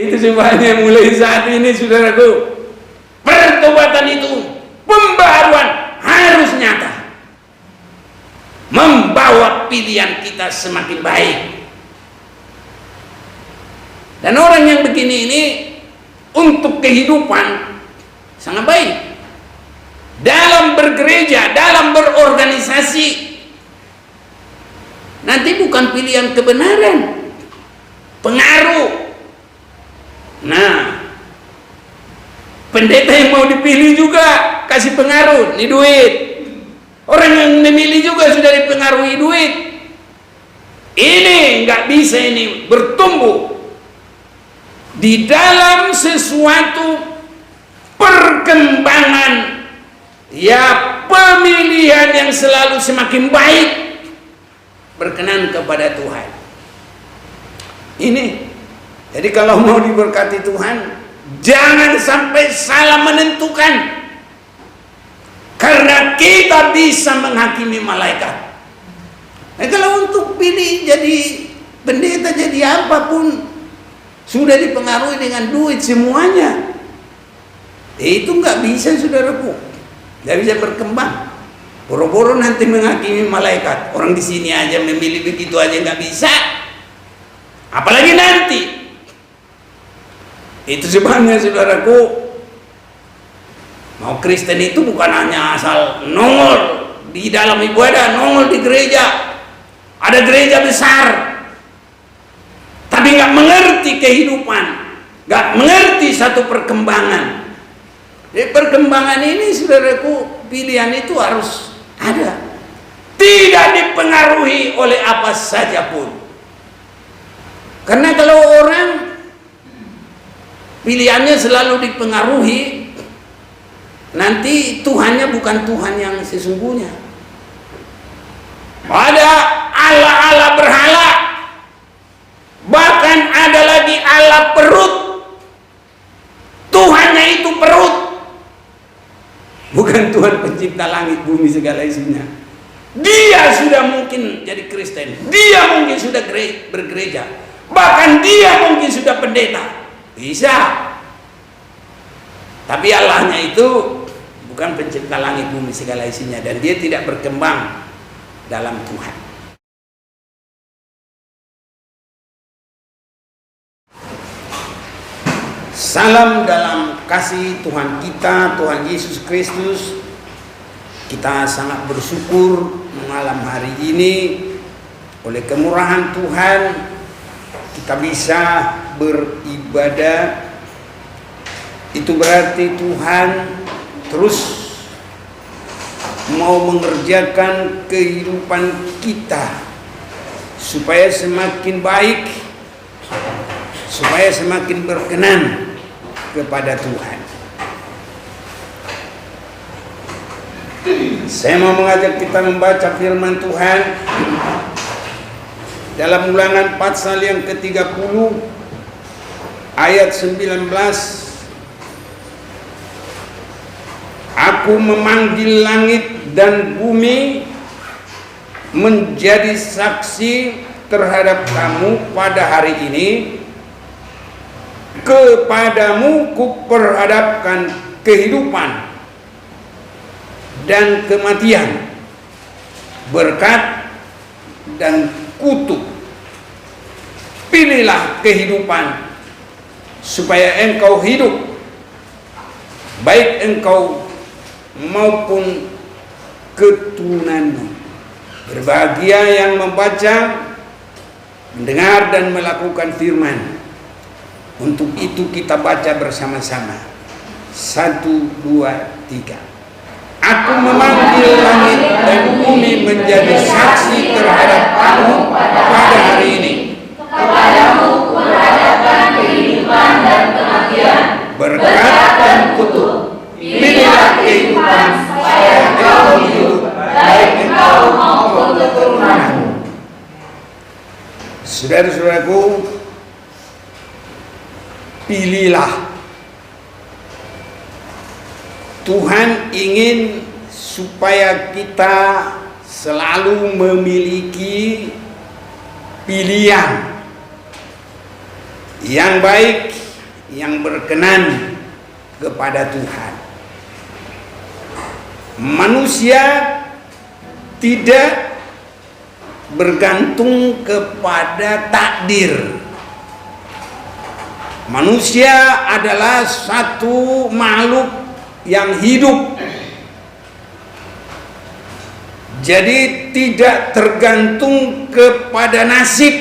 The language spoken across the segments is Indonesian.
Itu sebabnya mulai saat ini saudaraku, pertobatan itu, pembaruan harus nyata, membawa pilihan kita semakin baik. Dan orang yang begini ini untuk kehidupan sangat baik. Dalam bergereja, dalam berorganisasi, nanti bukan pilihan kebenaran, pengaruh. Nah, pendeta yang mau dipilih juga kasih pengaruh, nih duit. Orang yang memilih juga sudah dipengaruhi duit. Ini nggak bisa ini bertumbuh di dalam sesuatu perkembangan, ya pemilihan yang selalu semakin baik berkenan kepada Tuhan. Ini, jadi kalau mau diberkati Tuhan, jangan sampai salah menentukan. Karena kita bisa menghakimi malaikat. Nah, kalau untuk pilih jadi pendeta, jadi apapun, sudah dipengaruhi dengan duit semuanya, itu nggak bisa saudaraku, nggak bisa berkembang. Boro-boro nanti menghakimi malaikat. Orang di sini aja memilih begitu aja nggak bisa, apalagi nanti. Itu sebabnya saudaraku, mau Kristen itu bukan hanya asal nongol di dalam ibadah, nongol di gereja, ada gereja besar, tapi nggak mengerti kehidupan, nggak mengerti satu perkembangan. Di perkembangan ini saudaraku, pilihan itu harus ada, tidak dipengaruhi oleh apa saja pun. Karena kalau orang pilihannya selalu dipengaruhi, nanti Tuhannya bukan Tuhan yang sesungguhnya. Ada Allah-Allah berhala, bahkan ada lagi Allah perut. Tuhannya itu perut, bukan Tuhan pencipta langit bumi segala isinya. Dia sudah mungkin jadi Kristen, dia mungkin sudah bergereja, bahkan dia mungkin sudah pendeta, bisa. Tapi Allahnya itu bukan pencipta langit bumi segala isinya, dan dia tidak berkembang dalam Tuhan. Salam dalam kasih Tuhan kita, Tuhan Yesus Kristus. Kita sangat bersyukur malam hari ini oleh kemurahan Tuhan kita bisa beribadah. Itu berarti Tuhan terus mau mengerjakan kehidupan kita supaya semakin baik, supaya semakin berkenan kepada Tuhan. Saya mau mengajak kita membaca firman Tuhan dalam Ulangan pasal yang ke-30 ayat 19. Aku memanggil langit dan bumi menjadi saksi terhadap kamu pada hari ini. Kepadamu kuperhadapkan kehidupan dan kematian, berkat dan kutuk. Pilihlah kehidupan supaya engkau hidup, baik engkau maupun keturunanmu. Berbahagia yang membaca, mendengar dan melakukan firman. Untuk itu kita baca bersama-sama. 1, 2, 3. Aku memanggil langit dan bumi menjadi saksi terhadap kamu pada hari ini. Kepadamu kuperhadapkan kehidupan dan kematian, berkat dan kutuk. Pilihlah kehidupan supaya engkau hidup, baik engkau maupun keturunanmu. Saudara-saudaraku, pilihlah. Tuhan ingin supaya kita selalu memiliki pilihan yang baik, yang berkenan kepada Tuhan. Manusia tidak bergantung kepada takdir. Manusia adalah satu makhluk yang hidup, jadi tidak tergantung kepada nasib.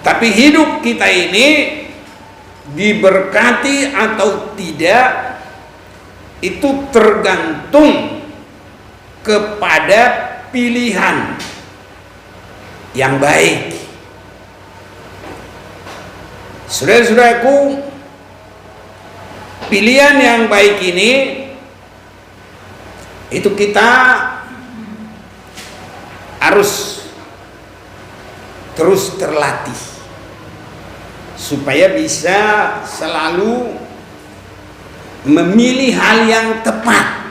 Tapi hidup kita ini diberkati atau tidak itu tergantung kepada pilihan yang baik. Saudara-saudaraku, pilihan yang baik ini itu kita harus terus terlatih supaya bisa selalu memilih hal yang tepat.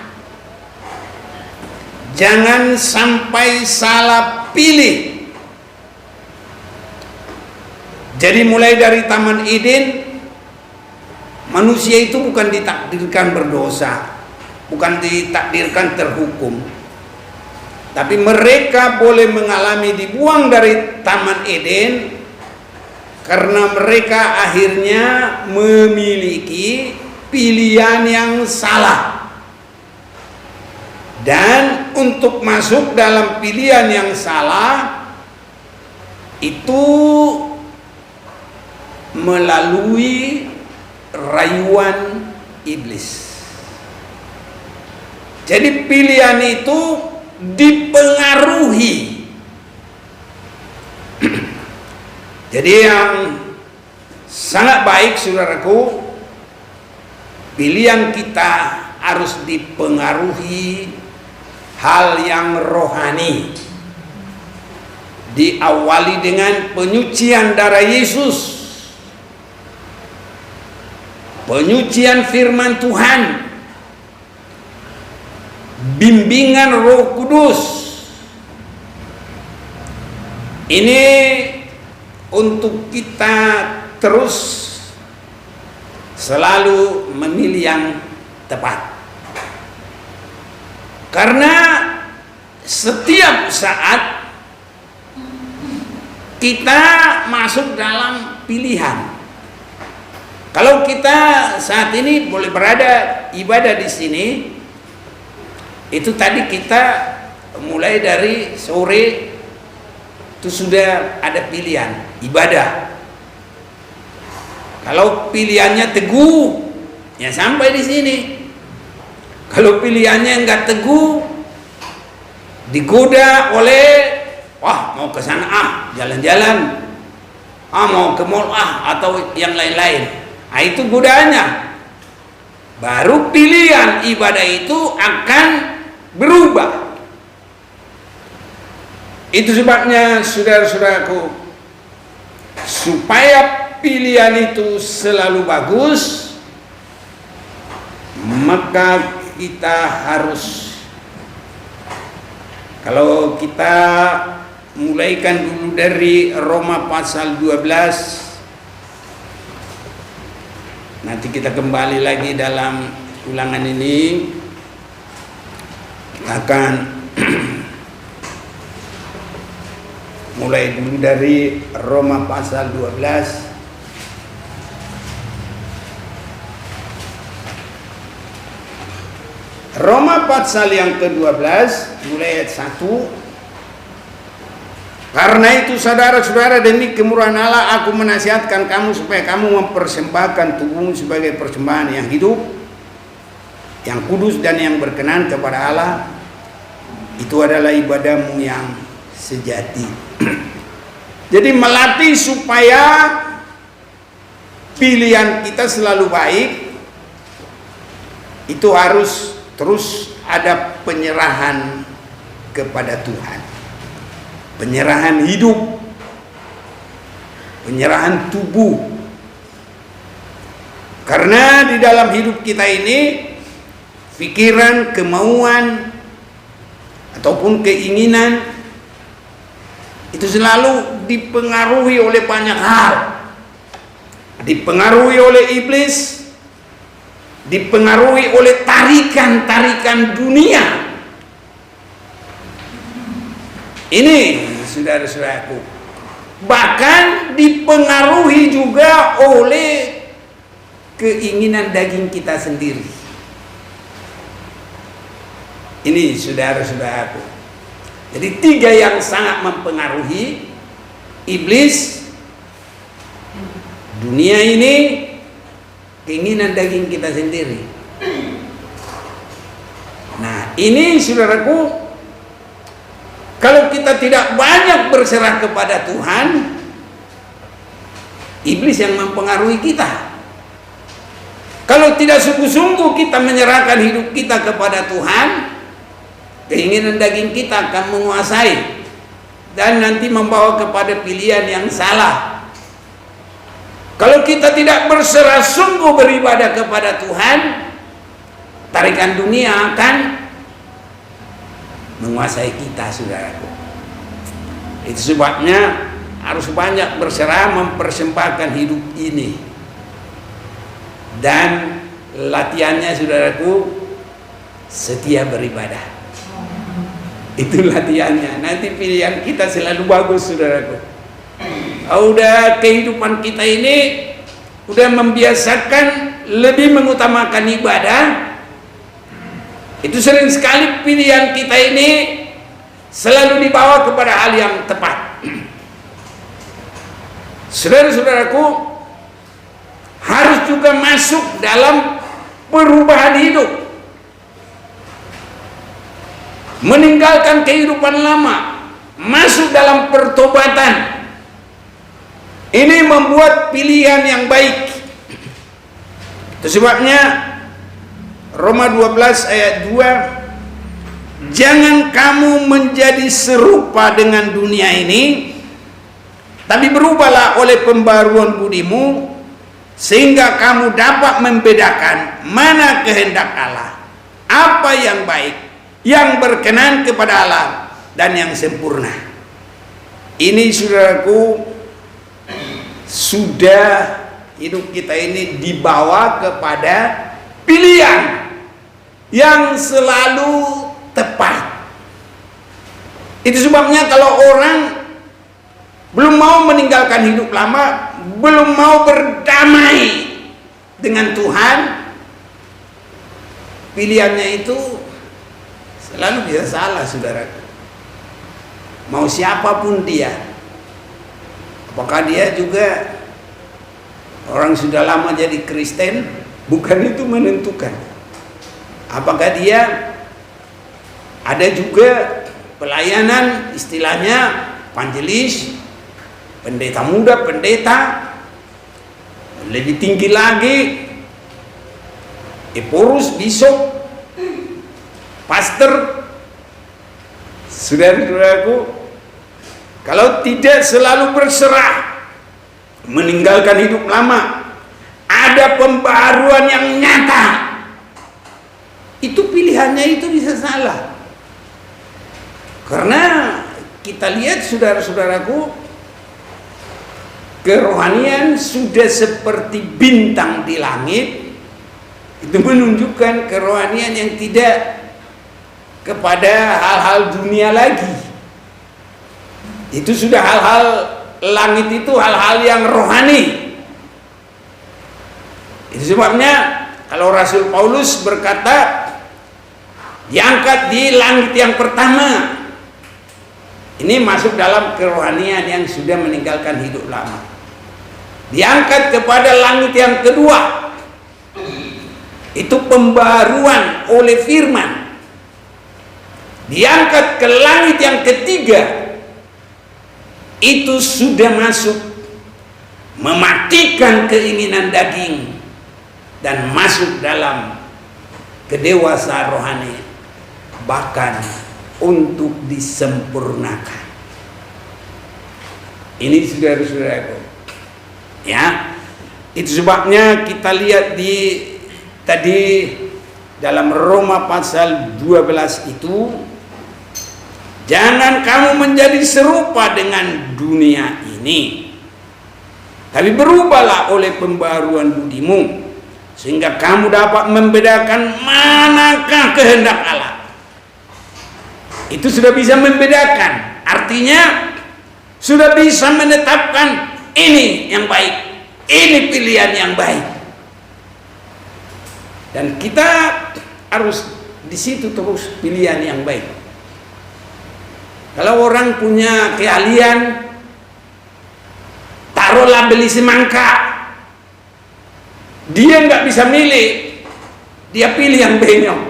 Jangan sampai salah pilih. Jadi mulai dari Taman Eden, manusia itu bukan ditakdirkan berdosa, bukan ditakdirkan terhukum, tapi mereka boleh mengalami dibuang dari Taman Eden karena mereka akhirnya memiliki pilihan yang salah. Dan untuk masuk dalam pilihan yang salah itu melalui rayuan iblis. Jadi pilihan itu dipengaruhi. Jadi yang sangat baik, saudaraku, pilihan kita harus dipengaruhi hal yang rohani. Diawali dengan penyucian darah Yesus, penyucian firman Tuhan, bimbingan Roh Kudus. Ini untuk kita terus selalu memilih yang tepat. Karena setiap saat kita masuk dalam pilihan. Kalau kita saat ini boleh berada ibadah di sini, itu tadi kita mulai dari sore itu sudah ada pilihan ibadah. Kalau pilihannya teguh, ya sampai di sini. Kalau pilihannya enggak teguh, digoda oleh wah mau ke sana jalan-jalan, mau ke mall atau yang lain-lain. Nah, itu godaannya. Baru pilihan ibadah itu akan berubah. Itu sebabnya saudara-saudaraku, supaya pilihan itu selalu bagus, maka kita harus, kalau kita mulaikan dulu dari Roma pasal 12, nanti kita kembali lagi dalam ulangan ini, kita akan mulai dulu dari Roma pasal 12. Roma pasal yang ke-12 mulai ayat 1. Karena itu saudara-saudara, demi kemurahan Allah aku menasihatkan kamu supaya kamu mempersembahkan tubuhmu sebagai persembahan yang hidup, yang kudus dan yang berkenan kepada Allah. Itu adalah ibadahmu yang sejati. Jadi melatih supaya pilihan kita selalu baik, itu harus terus ada penyerahan kepada Tuhan. Penyerahan hidup, penyerahan tubuh. Karena di dalam hidup kita ini, pikiran, kemauan, ataupun keinginan itu selalu dipengaruhi oleh banyak hal. dipengaruhi oleh iblis, dipengaruhi oleh tarikan-tarikan dunia. Ini saudara-saudaraku, bahkan dipengaruhi juga oleh keinginan daging kita sendiri. Ini saudara-saudaraku. Jadi 3 yang sangat mempengaruhi: iblis, dunia ini, keinginan daging kita sendiri. Nah, ini saudaraku, kalau kita tidak banyak berserah kepada Tuhan, iblis yang mempengaruhi kita. Kalau tidak sungguh-sungguh kita menyerahkan hidup kita kepada Tuhan, keinginan daging kita akan menguasai dan nanti membawa kepada pilihan yang salah. Kalau kita tidak berserah sungguh beribadah kepada Tuhan, tarikan dunia akan menguasai kita, saudaraku. Itu sebabnya harus banyak berserah, mempersembahkan hidup ini. Dan latihannya, saudaraku, setia beribadah. Itu latihannya. Nanti pilihan kita selalu bagus, saudaraku. Udah kehidupan kita ini udah membiasakan lebih mengutamakan ibadah, itu sering sekali pilihan kita ini selalu dibawa kepada hal yang tepat. Saudara-saudaraku, harus juga masuk dalam perubahan hidup, meninggalkan kehidupan lama, masuk dalam pertobatan. Ini membuat pilihan yang baik. Itu sebabnya Roma 12 ayat 2, jangan kamu menjadi serupa dengan dunia ini, tapi berubahlah oleh pembaruan budimu, sehingga kamu dapat membedakan mana kehendak Allah, apa yang baik, yang berkenan kepada Allah, dan yang sempurna. Ini, saudaraku, sudah hidup kita ini dibawa kepada pilihan yang selalu tepat. Itu sebabnya kalau orang belum mau meninggalkan hidup lama, belum mau berdamai dengan Tuhan, pilihannya itu selalu bisa salah, saudara. Mau siapapun dia, apakah dia juga orang sudah lama jadi Kristen, bukan itu menentukan. Apakah dia ada juga pelayanan, istilahnya evangelis, pendeta muda, pendeta, lebih tinggi lagi eporus, bishop, pastor. Saudara-saudaraku, kalau tidak selalu berserah, meninggalkan hidup lama, ada pembaruan yang nyata, itu pilihannya itu bisa salah. Karena kita lihat, saudara-saudaraku, kerohanian sudah seperti bintang di langit. Itu menunjukkan kerohanian yang tidak kepada hal-hal dunia lagi. Itu sudah hal-hal langit, itu hal-hal yang rohani. Itu sebabnya kalau Rasul Paulus berkata diangkat di langit yang pertama, ini masuk dalam kerohanian yang sudah meninggalkan hidup lama. Diangkat kepada langit yang kedua, itu pembaruan oleh firman. Diangkat ke langit yang ketiga, itu sudah masuk mematikan keinginan daging dan masuk dalam kedewasaan rohani, bahkan untuk disempurnakan. Ini saudara-saudaraku, ya, itu sebabnya kita lihat di tadi dalam Roma pasal 12 itu, jangan kamu menjadi serupa dengan dunia ini. Tapi berubahlah oleh pembaruan budimu, sehingga kamu dapat membedakan manakah kehendak Allah. Itu sudah bisa membedakan, artinya sudah bisa menetapkan ini yang baik, ini pilihan yang baik. Dan kita harus di situ terus pilihan yang baik. Kalau orang punya keahlian, taruhlah beli semangka, dia nggak bisa milih, dia pilih yang benyok.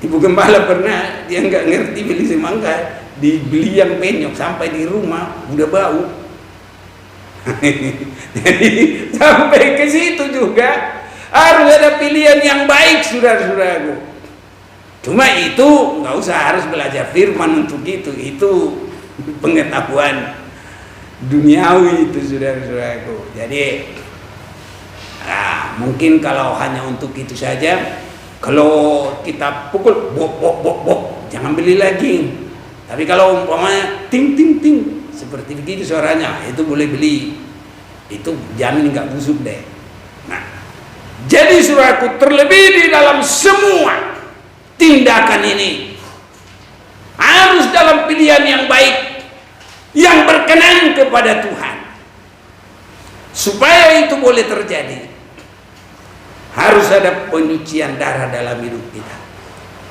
Ibu gembala pernah, dia nggak ngerti beli semangka, dibeli yang benyok, sampai di rumah udah bau. Jadi sampai ke situ juga harus ada pilihan yang baik, saudara-saudaraku. Cuma itu nggak usah harus belajar firman untuk itu pengetahuan duniawi itu, saudara-saudaraku. Jadi mungkin kalau hanya untuk itu saja, kalau kita pukul bok bok bok bok, jangan beli lagi. Tapi kalau umpamanya ting ting ting seperti begitu suaranya, itu boleh beli. Itu jamin nggak busuk deh. Nah, jadi saudaraku, terlebih di dalam semua tindakan ini harus dalam pilihan yang baik, yang berkenan kepada Tuhan. Supaya itu boleh terjadi, harus ada penyucian darah dalam hidup kita,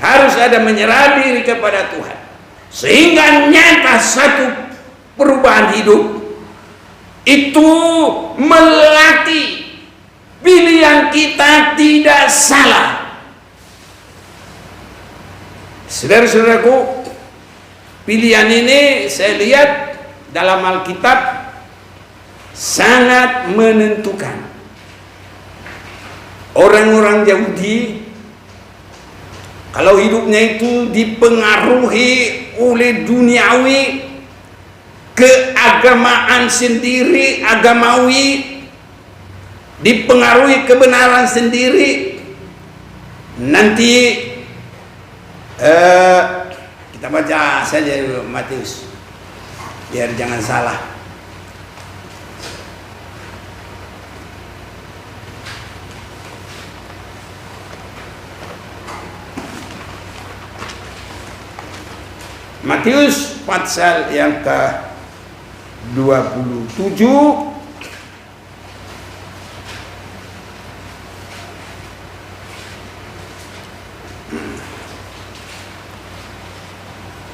harus ada menyerah diri kepada Tuhan, sehingga nyata satu perubahan hidup itu melatih pilihan kita tidak salah. Saudara-saudaraku, pilihan ini saya lihat dalam Alkitab sangat menentukan. Orang-orang Yahudi kalau hidupnya itu dipengaruhi oleh duniawi, keagamaan sendiri, agamawi, dipengaruhi kebenaran sendiri, nanti kita baca saja Matius biar jangan salah. Matius pasal yang ke-27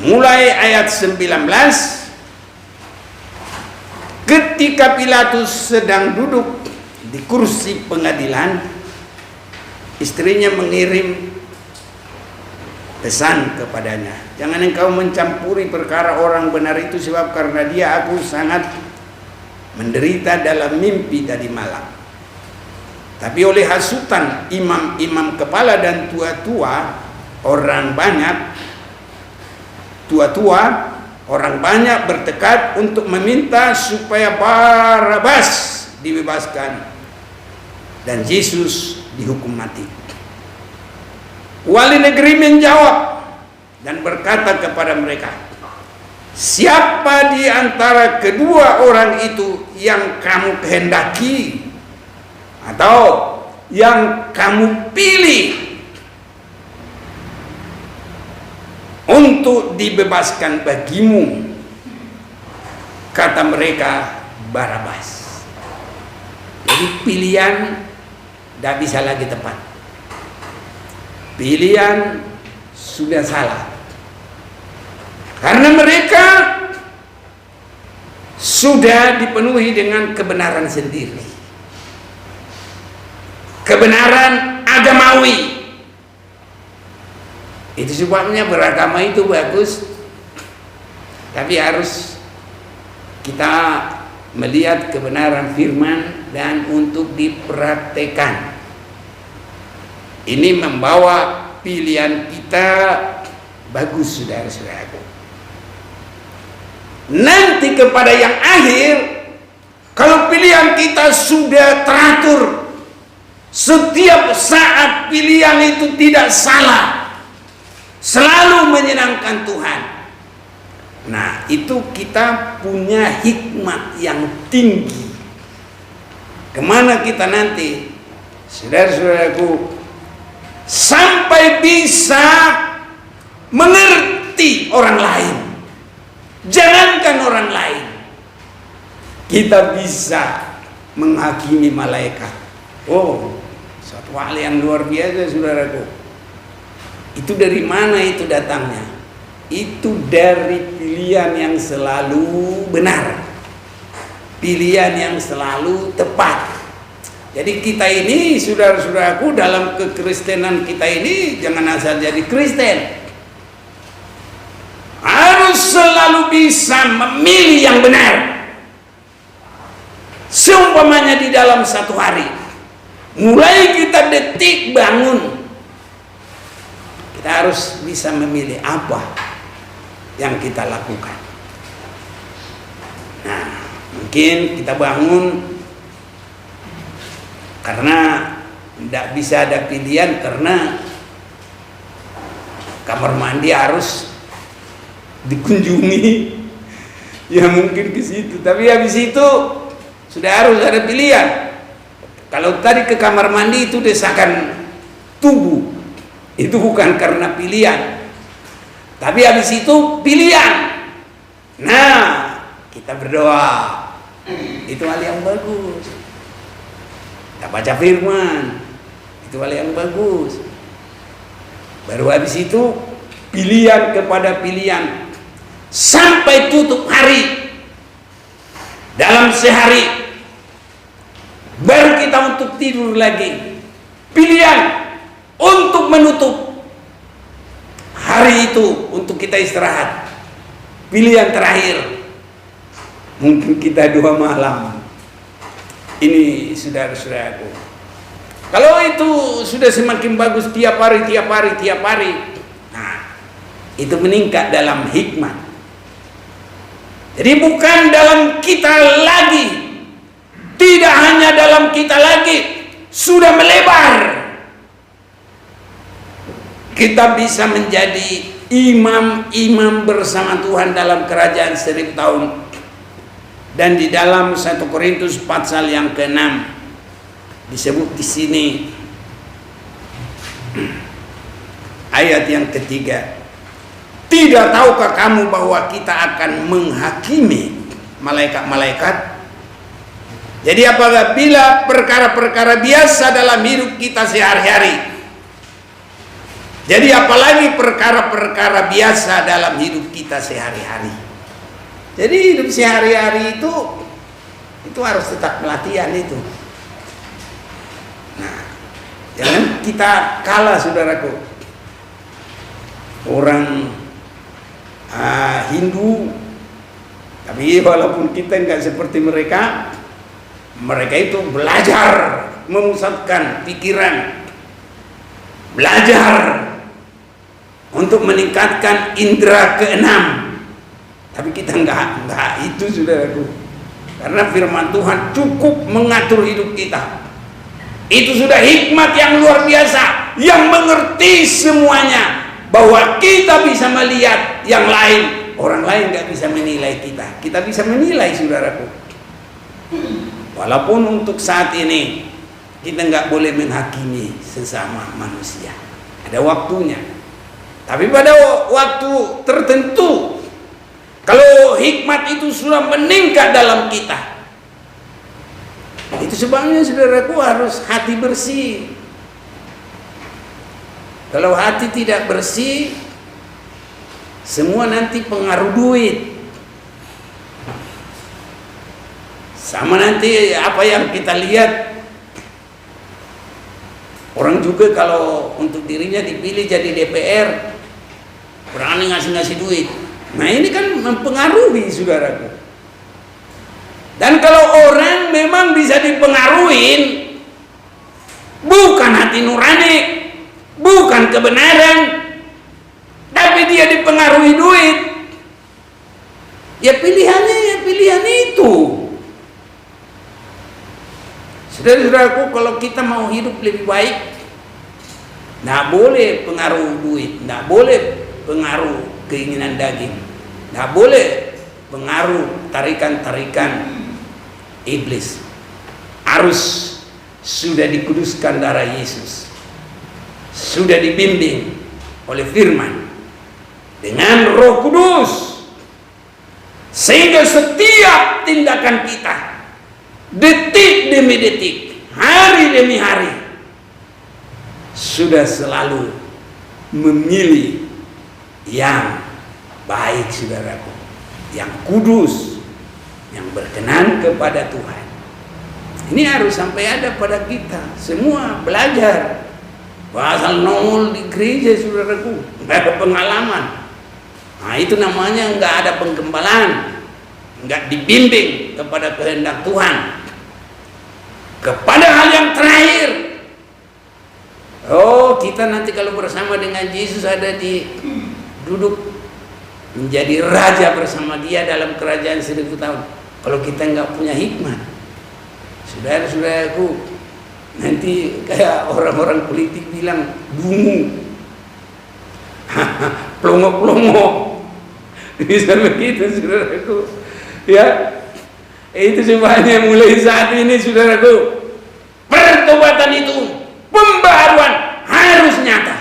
mulai ayat 19. Ketika Pilatus sedang duduk di kursi pengadilan, istrinya mengirim pesan kepadanya, jangan engkau mencampuri perkara orang benar itu, sebab karena dia aku sangat menderita dalam mimpi tadi malam. Tapi oleh hasutan imam-imam kepala dan tua-tua orang banyak bertekad untuk meminta supaya Barabas dibebaskan dan Yesus dihukum mati. Wali negeri menjawab dan berkata kepada mereka, siapa di antara kedua orang itu yang kamu kehendaki atau yang kamu pilih untuk dibebaskan bagimu? Kata mereka, Barabas. Jadi pilihan tidak bisa lagi tepat, pilihan sudah salah, karena mereka sudah dipenuhi dengan kebenaran sendiri, kebenaran agamawi. Itu sebabnya beragama itu bagus, tapi harus kita melihat kebenaran firman dan untuk dipraktekan. Ini membawa pilihan kita bagus, saudara-saudaraku. Nanti kepada yang akhir, kalau pilihan kita sudah teratur, setiap saat pilihan itu tidak salah, selalu menyenangkan Tuhan. Nah, itu kita punya hikmat yang tinggi kemana kita nanti, saudara-saudaraku, sampai bisa mengerti orang lain. Jangankan orang lain, kita bisa menghakimi malaikat. Oh, suatu hal yang luar biasa, saudaraku. Itu dari mana itu datangnya? Itu dari pilihan yang selalu benar, pilihan yang selalu tepat. Jadi kita ini, saudara-saudaraku, dalam kekristenan kita ini jangan asal jadi Kristen. Harus selalu bisa memilih yang benar. Seumpamanya di dalam satu hari, mulai kita detik bangun, kita harus bisa memilih apa yang kita lakukan. Nah, mungkin kita bangun karena tidak bisa ada pilihan, karena kamar mandi harus dikunjungi, ya mungkin ke situ. Tapi habis itu sudah harus ada pilihan. Kalau tadi ke kamar mandi itu desakan tubuh, itu bukan karena pilihan, tapi habis itu pilihan. Nah, kita berdoa, itu hal yang bagus. Kita baca firman, itu hal yang bagus. Baru habis itu pilihan kepada pilihan, sampai tutup hari. Dalam sehari baru kita untuk tidur lagi, pilihan untuk menutup hari itu, untuk kita istirahat. Pilihan terakhir, mungkin kita 2 malam. Ini saudara-saudaraku, kalau itu sudah semakin bagus tiap hari, nah itu meningkat dalam hikmah. Jadi bukan dalam kita lagi, tidak hanya dalam kita lagi, sudah melebar. Kita bisa menjadi imam-imam bersama Tuhan dalam kerajaan 1000 tahun. Dan di dalam 1 Korintus pasal yang ke-6 disebut di sini ayat yang ketiga, tidak tahukah kamu bahwa kita akan menghakimi malaikat-malaikat? Jadi apabila perkara-perkara biasa dalam hidup kita sehari-hari, jadi apalagi perkara-perkara biasa dalam hidup kita sehari-hari. Jadi hidup sehari-hari itu harus tetap pelatihan itu. Nah, jangan kita kalah, saudaraku. Orang Hindu, tapi walaupun kita nggak seperti mereka, mereka itu belajar memusatkan pikiran, belajar untuk meningkatkan indera keenam. Tapi kita enggak itu, saudaraku. Karena firman Tuhan cukup mengatur hidup kita. Itu sudah hikmat yang luar biasa, yang mengerti semuanya, bahwa kita bisa melihat yang lain, orang lain nggak bisa menilai kita. Kita bisa menilai, saudaraku. Walaupun untuk saat ini kita nggak boleh menghakimi sesama manusia, ada waktunya. Tapi pada waktu tertentu, kalau hikmat itu sudah meningkat dalam kita, itu sebabnya, saudaraku, harus hati bersih. Kalau hati tidak bersih, semua nanti pengaruh duit. Sama nanti apa yang kita lihat, orang juga kalau untuk dirinya dipilih jadi DPR, berani ngasih duit. Nah ini kan mempengaruhi, saudaraku. Dan kalau orang memang bisa dipengaruhi, bukan hati nurani, bukan kebenaran, tapi dia dipengaruhi duit, ya pilihannya ya pilihan itu. Saudara-saudaraku, kalau kita mau hidup lebih baik, nggak boleh pengaruh duit, nggak boleh pengaruh keinginan daging, nggak boleh pengaruh tarikan-tarikan iblis. harus sudah dikuduskan darah Yesus, sudah dibimbing oleh firman dengan Roh Kudus, sehingga setiap tindakan kita, detik demi detik, hari demi hari, sudah selalu memilih yang baik, saudaraku, yang kudus, yang berkenan kepada Tuhan. Ini harus sampai ada pada kita semua. Belajar bahasa nongol di gereja, saudaraku, nggak ada pengalaman. Nah, itu namanya nggak ada penggembalaan, nggak dibimbing kepada kehendak Tuhan. Kepada hal yang terakhir, kita nanti kalau bersama dengan Yesus ada di duduk menjadi raja bersama Dia dalam kerajaan 1000 tahun. Kalau kita nggak punya hikmat, saudara-saudaraku, nanti kayak orang-orang politik bilang dungu, plongo-plongo, bisa begitu, saudaraku. Ya, itu sebabnya mulai saat ini, saudaraku, pertobatan itu, pembaruan harus nyata,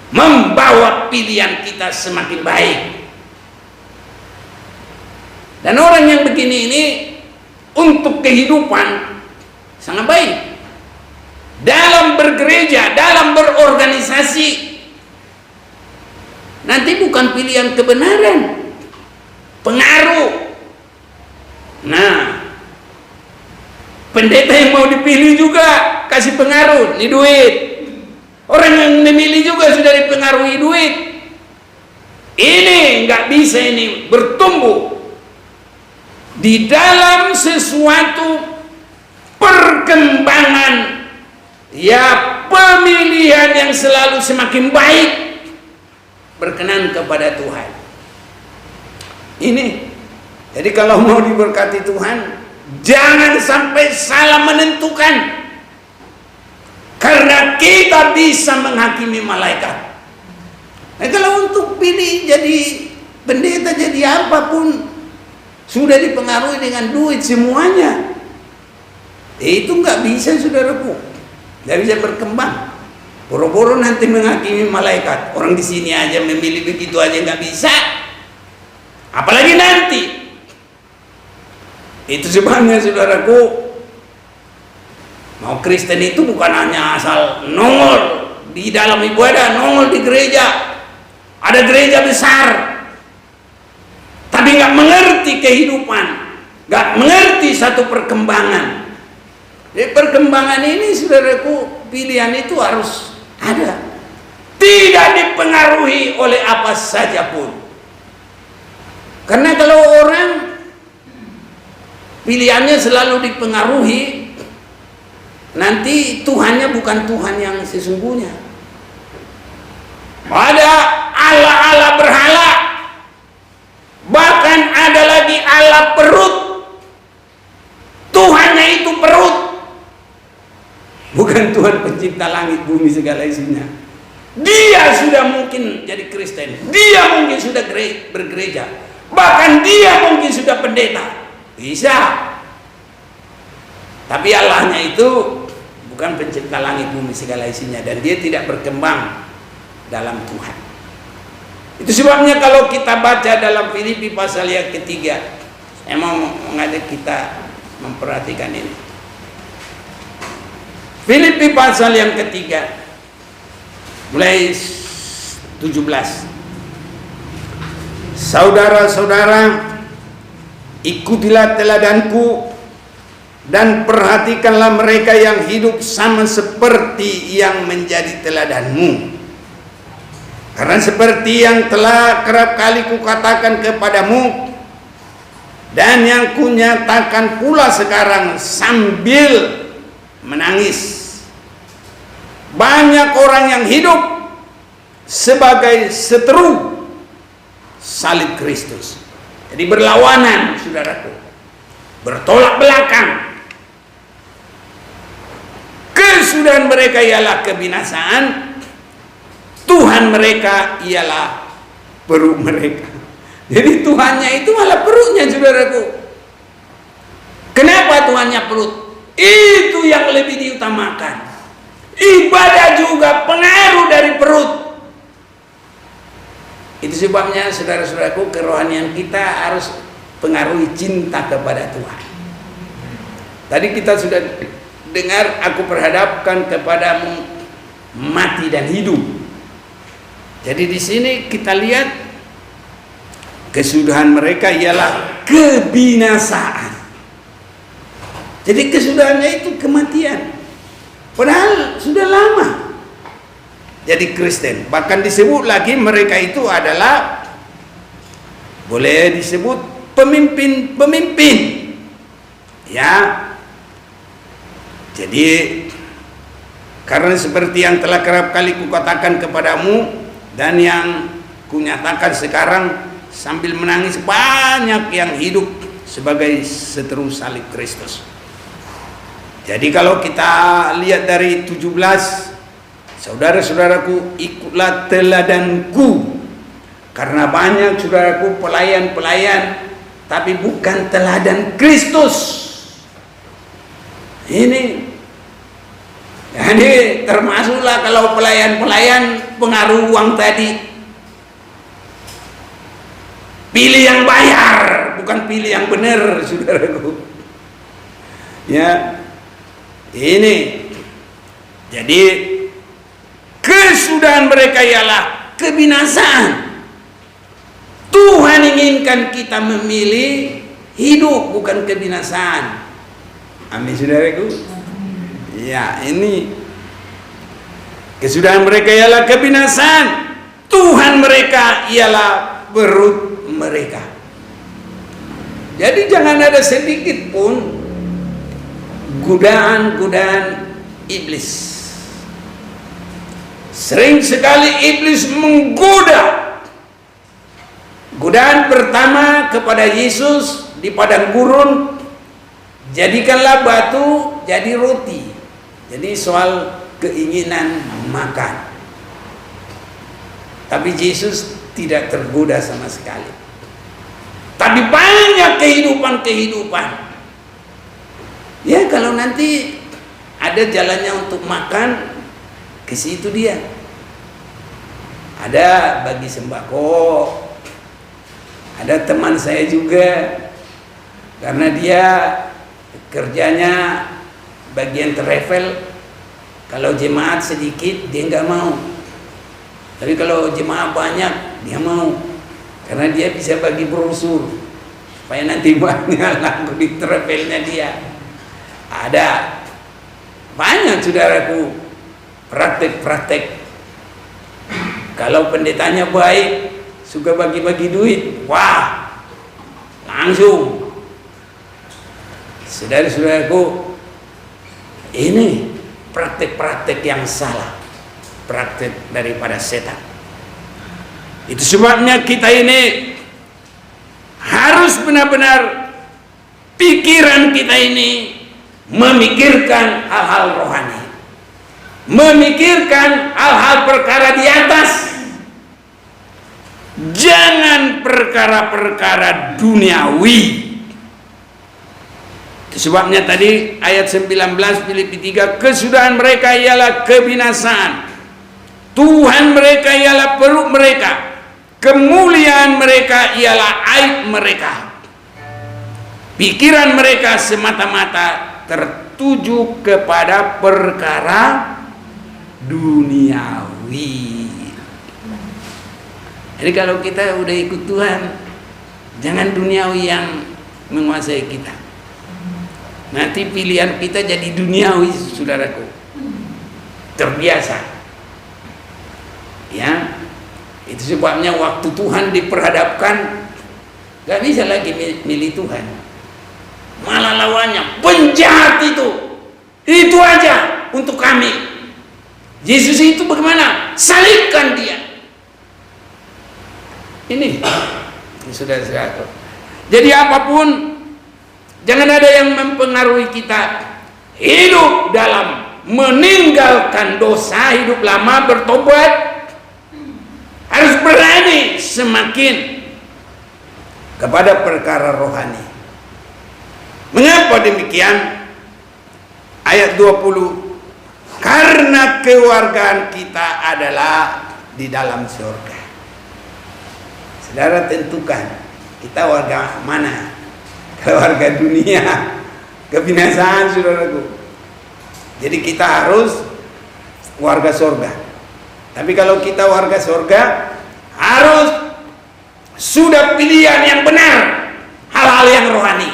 membawa pilihan kita semakin baik. Dan orang yang begini ini untuk kehidupan sangat baik dalam bergereja, dalam berorganisasi. Nanti bukan pilihan kebenaran, pengaruh. Nah, pendeta yang mau dipilih juga kasih pengaruh, nih duit. Orang yang memilih juga sudah dipengaruhi duit. Ini nggak bisa ini bertumbuh di dalam sesuatu perkembangan, ya, pemilihan yang selalu semakin baik, berkenan kepada Tuhan. Ini, jadi kalau mau diberkati Tuhan, jangan sampai salah menentukan, karena kita bisa menghakimi malaikat. Nah, kalau untuk pilih jadi pendeta, jadi apapun, sudah dipengaruhi dengan duit semuanya, itu nggak bisa, saudaraku, nggak bisa berkembang. Boro-boro nanti menghakimi malaikat. Orang di sini aja memilih begitu aja nggak bisa, apalagi nanti. Itu sebabnya, saudaraku, mau Kristen itu bukan hanya asal nongol di dalam ibadah, nongol di gereja, ada gereja besar, tapi nggak mengerti kehidupan, nggak mengerti satu perkembangan. Jadi perkembangan ini, saudaraku, pilihan itu harus ada, tidak dipengaruhi oleh apa saja pun. Karena kalau orang pilihannya selalu dipengaruhi, nanti Tuhannya bukan Tuhan yang sesungguhnya. Ada Allah-Allah berhala, bahkan ada lagi Allah perut. Tuhannya itu perut, bukan Tuhan pencipta langit bumi segala isinya. Dia sudah mungkin jadi Kristen, dia mungkin sudah bergereja, bahkan dia mungkin sudah pendeta, bisa. Tapi Allahnya itu bukan pencipta langit bumi segala isinya, dan dia tidak berkembang dalam Tuhan. Itu sebabnya kalau kita baca dalam Filipi pasal yang ketiga, saya mau mengajak kita memperhatikan ini. Filipi pasal yang ketiga, mulai 17. Saudara-saudara, ikutilah teladanku dan perhatikanlah mereka yang hidup sama seperti yang menjadi teladanmu. Karena seperti yang telah kerap kali kukatakan kepadamu, dan yang kunyatakan pula sekarang sambil menangis, banyak orang yang hidup sebagai seteru salib Kristus. Jadi berlawanan, saudaraku, bertolak belakang. Kesudahan mereka ialah kebinasaan, Tuhan mereka ialah perut mereka. Jadi Tuhannya itu malah perutnya, saudaraku. Kenapa Tuhannya perut? Itu yang lebih diutamakan. Ibadah juga pengaruh dari perut. Itu sebabnya saudara-saudaraku, kerohanian kita harus pengaruhi cinta kepada Tuhan. Tadi kita sudah dengar, aku perhadapkan kepadamu mati dan hidup. Jadi di sini kita lihat kesudahan mereka ialah kebinasaan. Jadi kesudahannya itu kematian. Padahal sudah lama jadi Kristen. Bahkan disebut lagi mereka itu adalah, boleh disebut pemimpin-pemimpin. Ya. Jadi karena seperti yang telah kerap kali kukatakan kepadamu dan yang kunyatakan sekarang sambil menangis, banyak yang hidup sebagai seteru salib Kristus. Jadi kalau kita lihat dari 17, saudara-saudaraku, ikutlah teladanku, karena banyak saudaraku pelayan-pelayan tapi bukan teladan Kristus. Ini jadi termasuklah kalau pelayan-pelayan pengaruh uang tadi. Pilih yang bayar, bukan pilih yang benar, saudaraku. Ya, ini. Jadi kesudahan mereka ialah kebinasaan. Tuhan inginkan kita memilih hidup, bukan kebinasaan. Amin, saudaraku. Ya, ini kesudahan mereka ialah kebinasaan. Tuhan mereka ialah perut mereka. Jadi jangan ada sedikit pun godaan-godaan iblis. Sering sekali iblis menggoda. Godaan pertama kepada Yesus di padang gurun, jadikanlah batu jadi roti. Jadi soal keinginan makan. Tapi Yesus tidak tergoda sama sekali. Tapi banyak kehidupan-kehidupan. Ya, kalau nanti ada jalannya untuk makan, ke situ dia. Ada bagi sembako. Ada teman saya juga, karena dia kerjanya bagian travel. Kalau jemaat sedikit dia nggak mau, tapi kalau jemaat banyak dia mau, karena dia bisa bagi brosur supaya nanti banyak laku di travelnya dia. Ada banyak saudaraku praktek-praktek. Kalau pendetanya baik, suka bagi-bagi duit, wah, langsung. Saudara-saudaraku, ini praktek-praktek yang salah, praktek daripada setan. Itu sebabnya kita ini harus benar-benar pikiran kita ini memikirkan hal-hal rohani, memikirkan hal-hal perkara di atas, jangan perkara-perkara duniawi. Sebabnya tadi ayat 19 Filipi 3, kesudahan mereka ialah kebinasaan, Tuhan mereka ialah perut mereka, kemuliaan mereka ialah aib mereka. Pikiran mereka semata-mata tertuju kepada perkara duniawi. Jadi kalau kita udah ikut Tuhan, jangan duniawi yang menguasai kita. Nanti pilihan kita jadi duniawi, saudaraku. Terbiasa. Ya, itu sebabnya waktu Tuhan diperhadapkan, gak bisa lagi milih Tuhan. Malah lawannya, penjahat itu aja untuk kami. Yesus itu bagaimana? Salibkan dia. Ini saudara-saudaraku. Jadi apapun, jangan ada yang mempengaruhi kita hidup dalam meninggalkan dosa, hidup lama, bertobat. Harus berani semakin kepada perkara rohani. Mengapa demikian? Ayat 20, karena kewargaan kita adalah di dalam surga. Saudara tentukan, kita warga mana? Warga dunia, kebinasaan saudaraku. Jadi kita harus warga surga. Tapi kalau kita warga surga, harus sudah pilihan yang benar, hal-hal yang rohani.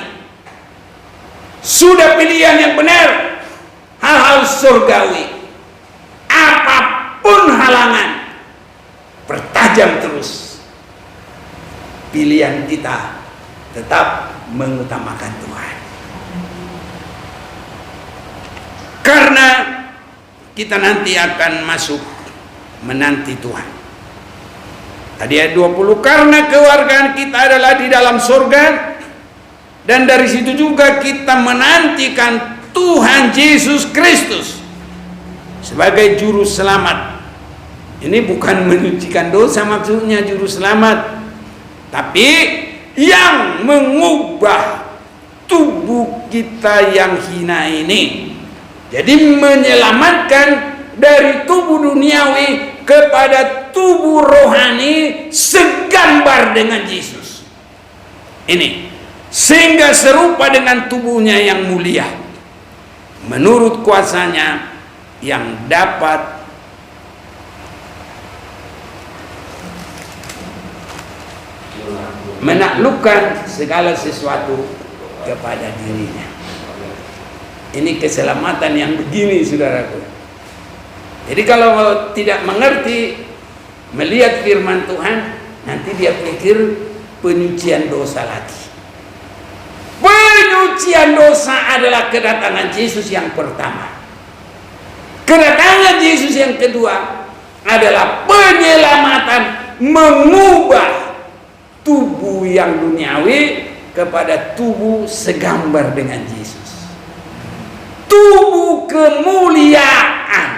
Sudah pilihan yang benar, hal-hal surgawi. Apapun halangan, bertajam terus. Pilihan kita tetap mengutamakan Tuhan. Karena kita nanti akan masuk menanti Tuhan. Tadi ayat 20, karena kewargaan kita adalah di dalam surga, dan dari situ juga kita menantikan Tuhan Yesus Kristus sebagai juru selamat. Ini bukan menyucikan dosa maksudnya juru selamat, tapi yang mengubah tubuh kita yang hina ini. Jadi menyelamatkan dari tubuh duniawi kepada tubuh rohani segambar dengan Yesus. Ini sehingga serupa dengan tubuhnya yang mulia, menurut kuasanya yang dapat menaklukkan segala sesuatu kepada dirinya. Ini keselamatan yang begini saudaraku. Jadi kalau tidak mengerti, melihat firman Tuhan, nanti dia pikir penyucian dosa lagi. Penyucian dosa adalah kedatangan Yesus yang pertama. Kedatangan Yesus yang kedua adalah penyelamatan, mengubah tubuh yang duniawi kepada tubuh segambar dengan Yesus. Tubuh kemuliaan.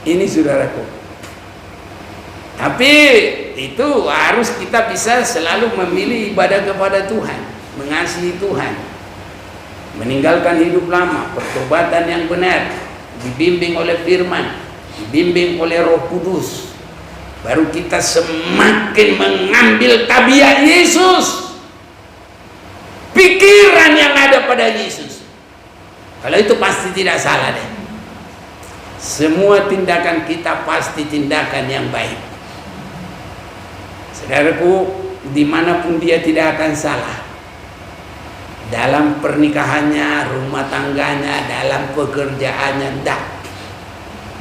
Ini saudaraku. Tapi itu harus kita bisa selalu memilih ibadah kepada Tuhan, mengasihi Tuhan, meninggalkan hidup lama, pertobatan yang benar, dibimbing oleh firman, dibimbing oleh Roh Kudus. Baru kita semakin mengambil tabiat Yesus, pikiran yang ada pada Yesus. Kalau itu pasti tidak salah deh. Semua tindakan kita pasti tindakan yang baik. Saudaraku, dimanapun dia tidak akan salah. Dalam pernikahannya, rumah tangganya, dalam pekerjaannya, tidak.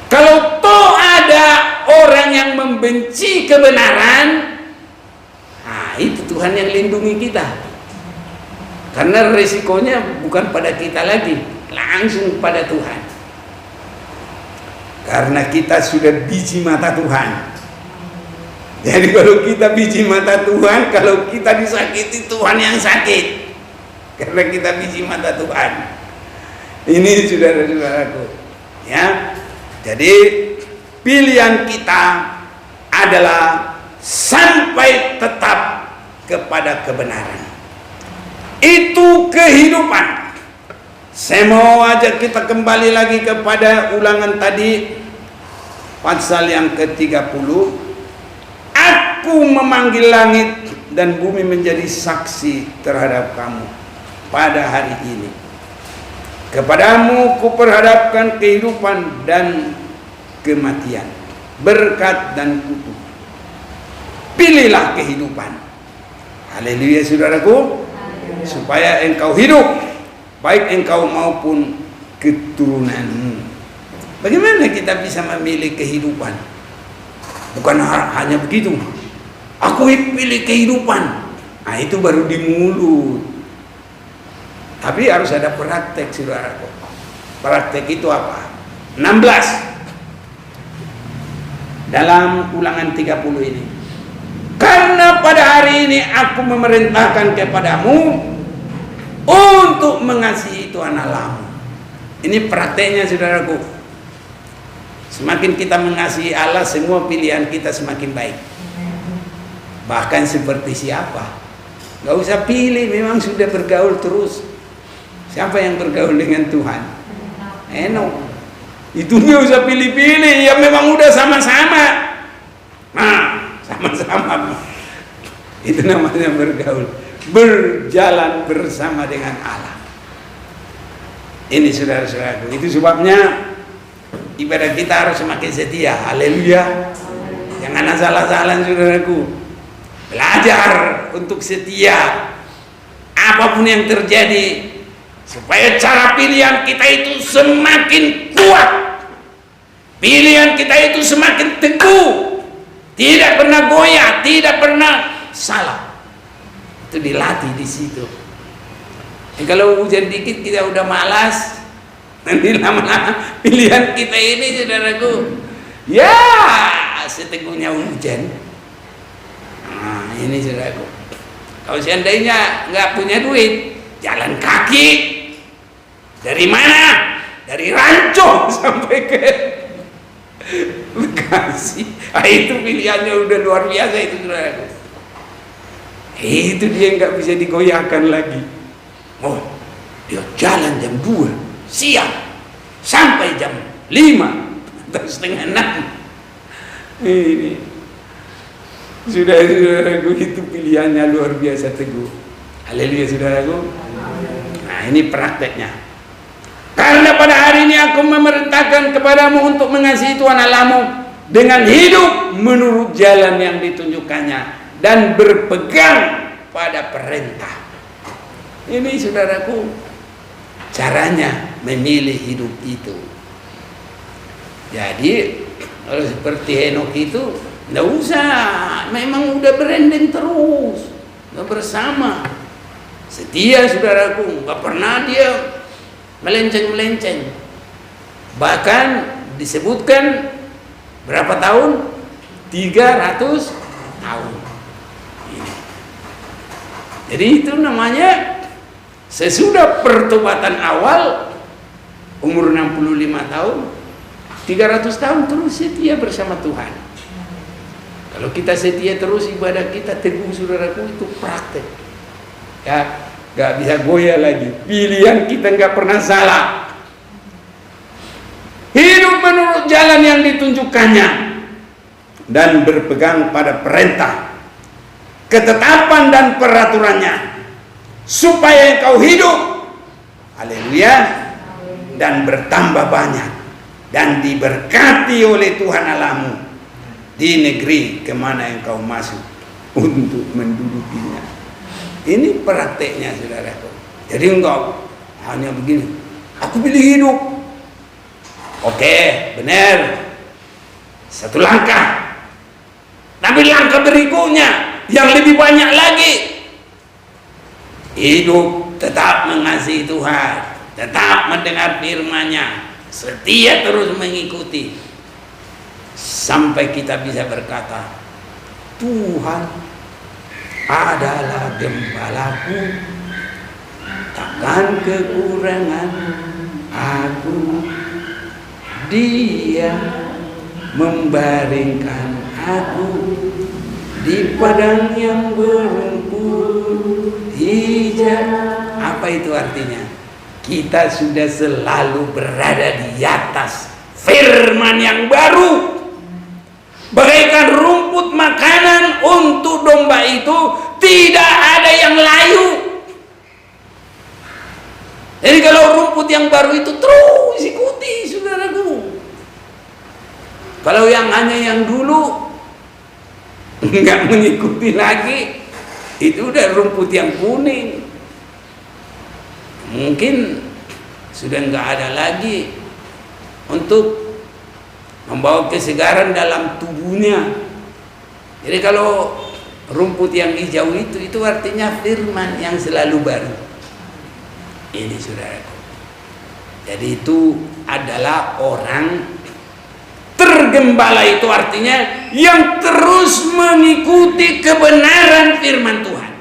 Kalau toh ada orang yang membenci kebenaran, nah itu Tuhan yang lindungi kita. Karena resikonya bukan pada kita lagi, langsung pada Tuhan. Karena kita sudah biji mata Tuhan. Jadi kalau kita biji mata Tuhan, kalau kita disakiti, Tuhan yang sakit. Karena kita biji mata Tuhan. Ini saudara-saudaraku, ya. Jadi pilihan kita adalah sampai tetap kepada kebenaran. Itu kehidupan. Saya mau ajak kita kembali lagi kepada ulangan tadi, pasal yang ke-30. Aku memanggil langit dan bumi menjadi saksi terhadap kamu pada hari ini. Kepadamu kuperhadapkan kehidupan dan kematian, berkat dan kutuk. Pilihlah kehidupan. Haleluya saudaraku. Supaya engkau hidup, baik engkau maupun keturunanmu. Bagaimana kita bisa memilih kehidupan? Bukan hanya begitu. Aku pilih kehidupan. Nah itu baru di mulut. Tapi harus ada praktek saudaraku. Praktek itu apa? 16 dalam ulangan 30 ini. Karena pada hari ini aku memerintahkan kepadamu untuk mengasihi Tuhan Allahmu. Ini prakteknya saudaraku. Semakin kita mengasihi Allah, semua pilihan kita semakin baik. Bahkan seperti siapa? Nggak usah pilih, memang sudah bergaul terus. Siapa yang bergaul dengan Tuhan? Henok. Itu nggak usah pilih-pilih, ya memang udah sama-sama. Nah, sama-sama. Itu namanya bergaul, berjalan bersama dengan Allah. Ini saudara-saudaraku, itu sebabnya ibadah kita harus semakin setia. Haleluya. Jangan asal-asalan saudaraku. Belajar untuk setia apapun yang terjadi, supaya cara pilihan kita itu semakin kuat, pilihan kita itu semakin teguh, tidak pernah goyah, tidak pernah salah. Itu dilatih di situ. Kalau hujan dikit kita udah malas, nanti lama-lama pilihan kita ini saudaraku, ya seteguhnya hujan. Nah ini saudaraku, kalau seandainya nggak punya duit, jalan kaki dari mana? Dari Ranco sampai ke Bekasi. Ah, itu pilihannya udah luar biasa itu saudaraku. Itu dia nggak bisa digoyahkan lagi. Oh, dia jalan jam 2 siang sampai jam 5 atau setengah 6. Ini saudaraku, itu pilihannya luar biasa teguh. Haleluya saudaraku. Nah ini prakteknya. Karena pada hari ini aku memerintahkan kepadamu untuk mengasihi Tuhan Allahmu dengan hidup menurut jalan yang ditunjukkannya dan berpegang pada perintah. Ini saudaraku, caranya memilih hidup itu. Jadi kalau seperti Henok itu nggak usah, memang udah berending terus, nggak bersama, setia saudaraku, nggak pernah dia melenceng-melenceng. Bahkan disebutkan berapa tahun? 300 tahun. Jadi itu namanya sesudah pertobatan awal umur 65 tahun, 300 tahun terus setia bersama Tuhan. Kalau kita setia terus, ibadah kita teguh saudaraku, itu praktek. Ya, gak bisa goyah lagi. Pilihan kita gak pernah salah. Hidup menurut jalan yang ditunjukkannya dan berpegang pada perintah, ketetapan dan peraturannya, supaya engkau hidup, haleluya, dan bertambah banyak dan diberkati oleh Tuhan Allahmu di negeri kemana engkau masuk untuk mendudukinya. Ini prakteknya saudaraku. Jadi engkau hanya begini, aku pilih hidup. Oke, benar, satu langkah. Tapi langkah berikutnya yang lebih banyak lagi, hidup tetap mengasihi Tuhan, tetap mendengar firman-Nya, setia terus mengikuti, sampai kita bisa berkata, Tuhan adalah gembalaku, takkan kekurangan aku. Dia membaringkan aku di padang yang berumput hijau. Apa itu artinya? Kita sudah selalu berada di atas firman yang baru. Bagaikan rumput makanan untuk domba itu tidak ada yang layu. Jadi kalau rumput yang baru itu terus ikuti saudaraku. Kalau yang hanya yang dulu nggak mengikuti lagi, itu udah rumput yang kuning, mungkin sudah nggak ada lagi untuk membawa kesegaran dalam tubuhnya. Jadi kalau rumput yang hijau itu artinya firman yang selalu baru. Ini saudaraku. Jadi itu adalah orang tergembala, itu artinya yang terus mengikuti kebenaran firman Tuhan.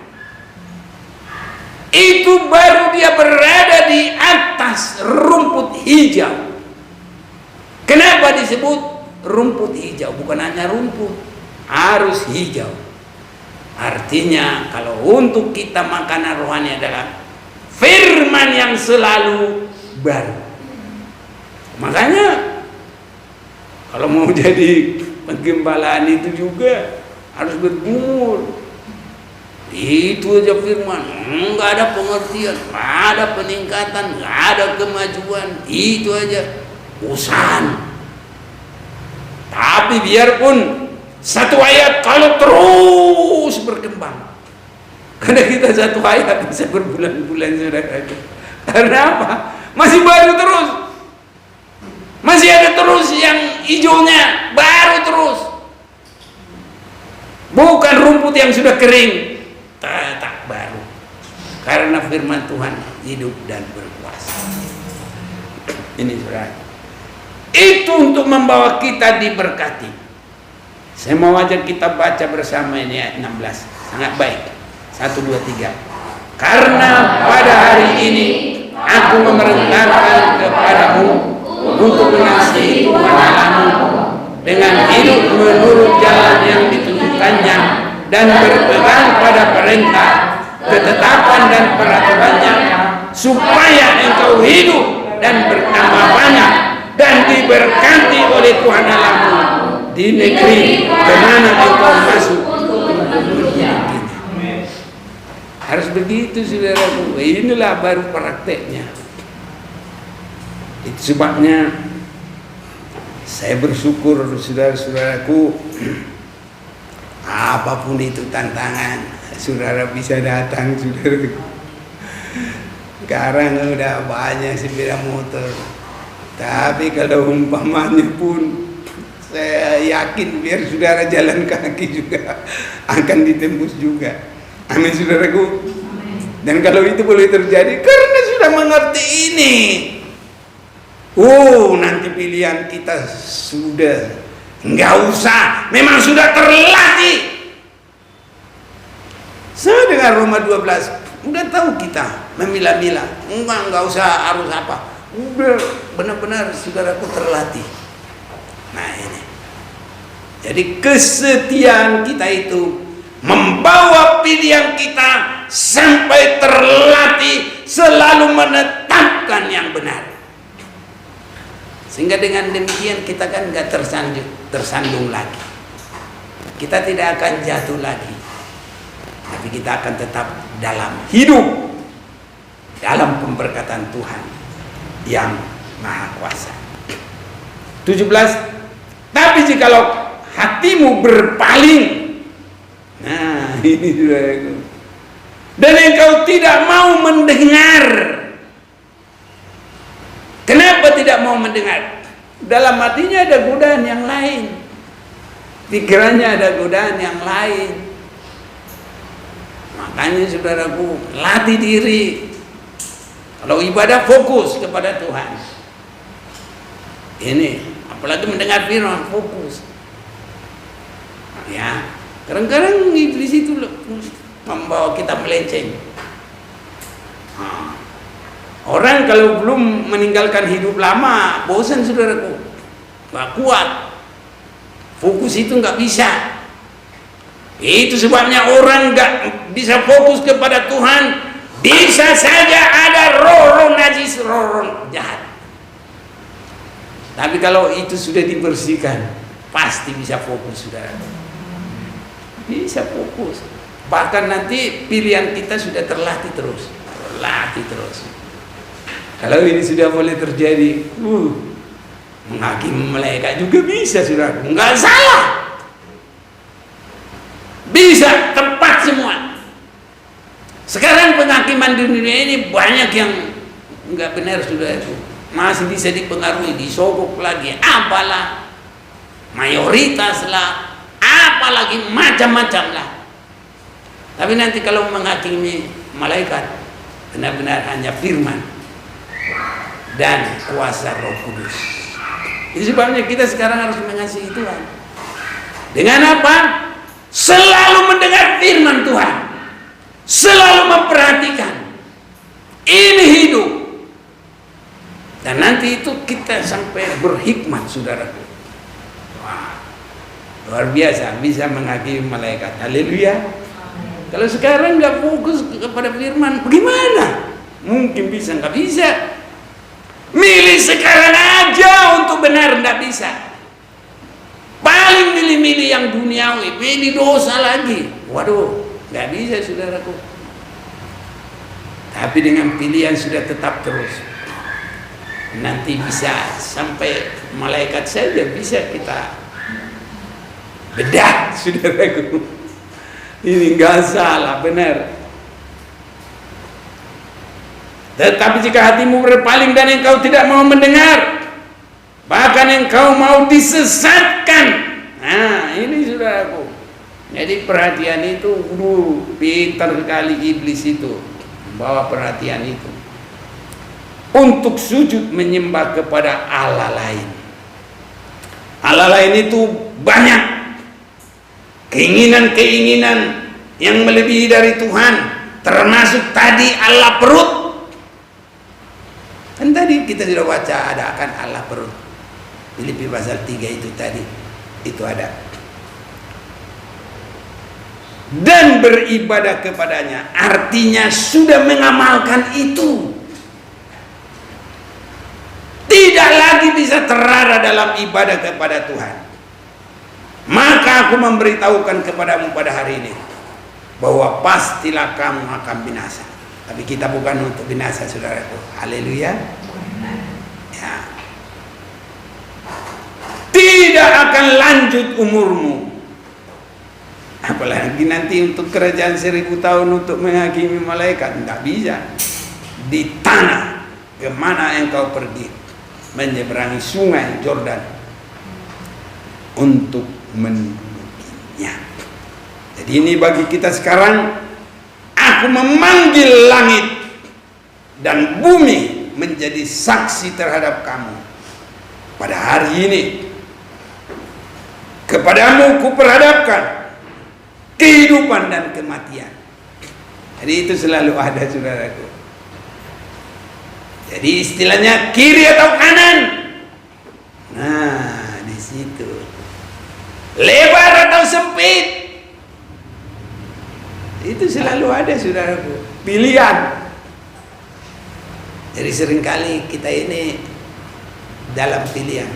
Itu baru dia berada di atas rumput hijau. Kenapa disebut rumput hijau? Bukan hanya rumput, harus hijau. Artinya kalau untuk kita makanan rohani adalah firman yang selalu baru. Makanya kalau mau jadi penggembalaan itu juga harus bergumul. Itu aja firman, nggak ada pengertian, nggak ada peningkatan, nggak ada kemajuan. Itu aja usaha. Tapi biarpun satu ayat kalau terus berkembang, karena kita satu ayat bisa berbulan-bulan saudara. Karena apa? Masih baru terus, masih ada terus yang hijaunya baru terus, bukan rumput yang sudah kering, tetap baru. Karena firman Tuhan hidup dan berkuasa. Ini saudara. Itu untuk membawa kita diberkati. Saya mau ajak kita baca bersama ini ayat 16. Sangat baik. 1, 2, 3. Karena pada hari ini aku memerintahkan kepadamu untuk mengasihi Tuhan Allahmu dengan hidup menurut jalan yang ditunjukkannya dan berpegang pada perintah, ketetapan dan peraturannya, supaya engkau hidup dan bertambah banyak dan diberkati oleh Tuhan Allahmu di negeri kemana engkau masuk. Harus begitu saudaraku. Inilah baru prakteknya. Itu sebabnya saya bersyukur saudara-saudaraku, apapun itu tantangan, saudara bisa datang saudaraku. Sekarang udah banyak sepeda motor, tapi kalau umpamanya pun saya yakin biar saudara jalan kaki juga akan ditembus juga. Amin saudaraku. Dan kalau itu boleh terjadi karena sudah mengerti ini. Nanti pilihan kita sudah nggak usah, memang sudah terlatih. Saya dengar Roma 12, udah tahu kita memilah-milah. Enggak usah harus apa. Udah benar-benar saudaraku terlatih. Nah ini. Jadi kesetiaan kita itu membawa pilihan kita sampai terlatih selalu menetapkan yang benar. Sehingga dengan demikian kita kan nggak tersandung lagi. Kita tidak akan jatuh lagi. Tapi kita akan tetap dalam hidup, dalam pemberkatan Tuhan yang Maha Kuasa. 17. Tapi jikalau hatimu berpaling, nah ini saudaraku, dan engkau tidak mau mendengar. Kenapa tidak mau mendengar? Dalam hatinya ada godaan yang lain, pikirannya ada godaan yang lain. Makanya saudaraku, latih diri. Kalau ibadah fokus kepada Tuhan. Ini apalagi mendengar firman, fokus. Ya, kadang-kadang iblis itu membawa kita melenceng. Orang kalau belum meninggalkan hidup lama, bosan saudaraku, nggak kuat. Fokus itu nggak bisa. Itu sebabnya orang nggak bisa fokus kepada Tuhan. Bisa saja ada roh najis, roh jahat. Tapi kalau itu sudah dibersihkan, pasti bisa fokus saudaraku. Bisa fokus. Bahkan nanti pilihan kita sudah terlatih terus. Kalau ini sudah mulai terjadi, menghakimi malaikat juga bisa saudara, nggak salah, bisa tepat semua. Sekarang penghakiman di dunia ini banyak yang nggak benar saudara, masih bisa dipengaruhi, disogok lagi, apalah, mayoritas lah, apalagi macam-macam lah. Tapi nanti kalau menghakimi malaikat, benar-benar hanya firman dan kuasa Roh Kudus. Itu sebabnya kita sekarang harus mengasihi Tuhan. Dengan apa? Selalu mendengar firman Tuhan, selalu memperhatikan. Ini hidup. Dan nanti itu kita sampai berhikmat saudaraku. Wah, luar biasa bisa menghakimi malaikat. Haleluya. Kalau sekarang nggak fokus kepada firman, bagaimana? Mungkin bisa, nggak bisa. Milih sekarang aja untuk benar, nggak bisa. Paling milih-milih yang duniawi, milih dosa lagi. Waduh, nggak bisa saudaraku. Tapi dengan pilihan sudah tetap terus. Nanti bisa sampai malaikat saja bisa kita bedah, saudaraku. Ini nggak salah, benar. Tetapi jika hatimu berpaling dan engkau tidak mau mendengar, bahkan engkau mau disesatkan, nah ini saudaraku. Jadi perhatian itu, pintar sekali iblis itu membawa perhatian itu untuk sujud menyembah kepada Allah lain. Allah lain itu banyak. Keinginan-keinginan yang melebihi dari Tuhan, termasuk tadi Allah perut. Kan tadi kita sudah baca ada akan Allah perut. Filipi pasal 3 itu tadi, itu ada. Dan beribadah kepadanya, artinya sudah mengamalkan itu. Tidak lagi bisa terada dalam ibadah kepada Tuhan. Maka aku memberitahukan kepadamu pada hari ini bahwa pastilah kamu akan binasa. Tapi kita bukan untuk binasa, saudaraku. Haleluya. Ya. Tidak akan lanjut umurmu. Apalagi nanti untuk kerajaan 1000 tahun untuk menghakimi malaikat. Tidak bisa. Di tanah kemana engkau pergi, menyeberangi sungai Jordan untuk mendudukinya. Jadi ini bagi kita sekarang, aku memanggil langit dan bumi menjadi saksi terhadap kamu pada hari ini. Kepadamu kuperhadapkan kehidupan dan kematian. Jadi itu selalu ada, saudaraku. Jadi istilahnya kiri atau kanan. Nah, di situ. Lebar atau sempit, itu selalu ada, saudaraku. Pilihan. Jadi seringkali kita ini dalam pilihan.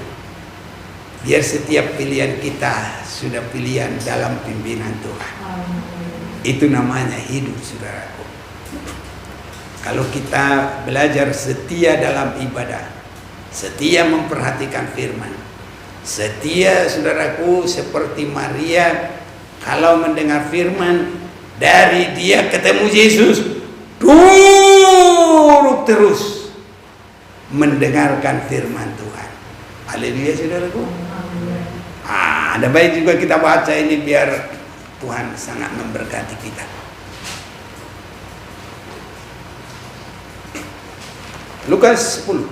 Biar setiap pilihan kita sudah pilihan dalam pimpinan Tuhan. Itu namanya hidup, saudaraku. Kalau kita belajar setia dalam ibadah, setia memperhatikan firman, setia, saudaraku, seperti Maria kalau mendengar firman, dari dia ketemu Yesus, duduk terus mendengarkan firman Tuhan. Haleluya, saudaraku. Ada baik juga kita baca ini biar Tuhan sangat memberkati kita. Lukas 10.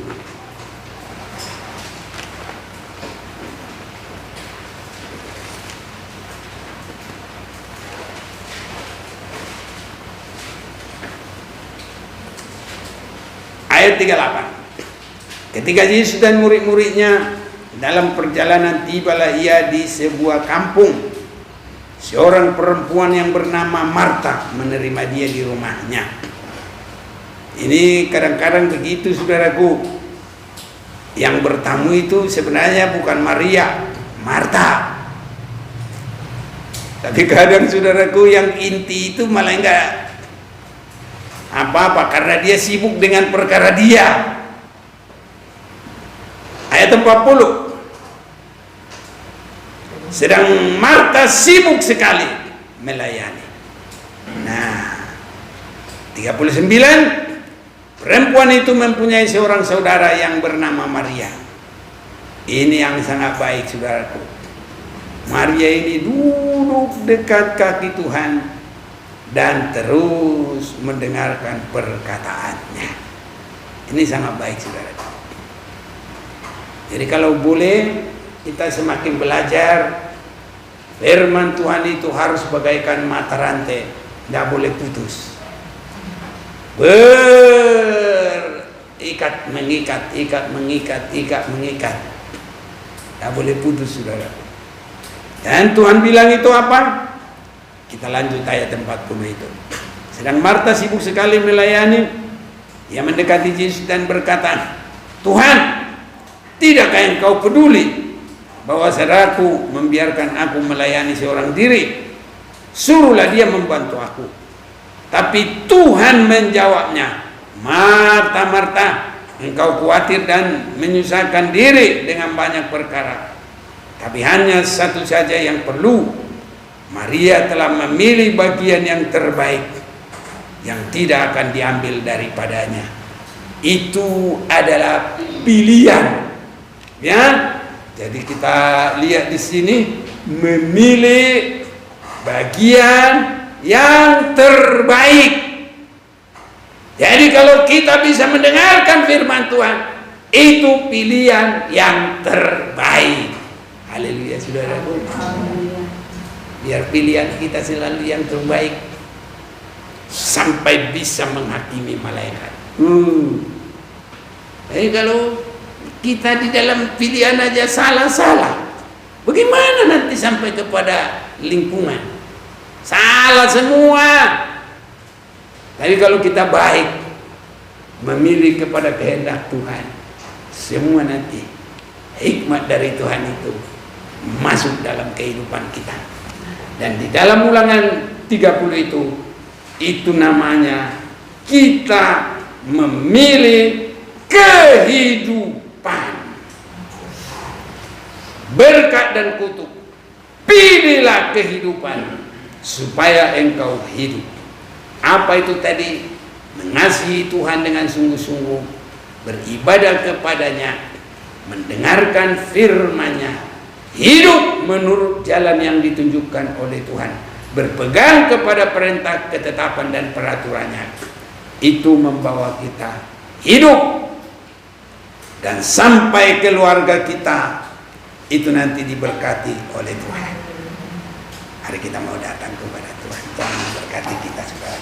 Ayat 38. Ketika Yesus dan murid-muridnya dalam perjalanan, tibalah ia di sebuah kampung. Seorang perempuan yang bernama Marta menerima dia di rumahnya. Ini kadang-kadang begitu, saudaraku. Yang bertamu itu sebenarnya bukan Maria, Marta. Tapi kadang, saudaraku, yang inti itu malah enggak apa-apa karena dia sibuk dengan perkara dia. Ayat 40. Sedang Marta sibuk sekali melayani. Nah, 39. Perempuan itu mempunyai seorang saudara yang bernama Maria. Ini yang sangat baik, saudaraku. Maria ini duduk dekat kaki Tuhan dan terus mendengarkan perkataannya. Ini sangat baik, saudaraku. Jadi kalau boleh kita semakin belajar firman Tuhan itu harus bagaikan mata rantai, tidak boleh putus. Berikat mengikat, ikat mengikat, ikat mengikat, tidak boleh putus, saudara. Dan Tuhan bilang itu apa? Kita lanjut ayat 40 itu. Sedang Marta sibuk sekali melayani. Ia mendekati Yesus dan berkata, Tuhan, tidakkah Engkau peduli bahwa saudaraku membiarkan aku melayani seorang diri? Suruhlah dia membantu aku. Tapi Tuhan menjawabnya, Marta, Marta, engkau khawatir dan menyusahkan diri dengan banyak perkara. Tapi hanya satu saja yang perlu. Maria telah memilih bagian yang terbaik, yang tidak akan diambil daripadanya. Itu adalah pilihan. Ya, jadi kita lihat di sini, memilih bagian yang terbaik. Jadi kalau kita bisa mendengarkan firman Tuhan, itu pilihan yang terbaik. Haleluya, saudaraku. Biar pilihan kita selalu yang terbaik, sampai bisa menghakimi malaikat. Jadi kalau kita di dalam pilihan aja salah-salah, bagaimana nanti sampai kepada lingkungan? Salah semua. Tapi kalau kita baik, memilih kepada kehendak Tuhan, semua nanti hikmat dari Tuhan itu masuk dalam kehidupan kita. Dan di dalam Ulangan 30 itu namanya kita memilih kehidupan. Berkat dan kutuk, pilihlah kehidupan supaya engkau hidup. Apa itu tadi? Mengasihi Tuhan dengan sungguh-sungguh, beribadah kepadanya, mendengarkan firman-Nya, hidup menurut jalan yang ditunjukkan oleh Tuhan, berpegang kepada perintah, ketetapan dan peraturannya. Itu membawa kita hidup, dan sampai keluarga kita itu nanti diberkati oleh Tuhan. Hari kita mau datang kepada Tuhan. Jangan berkati kita, saudara.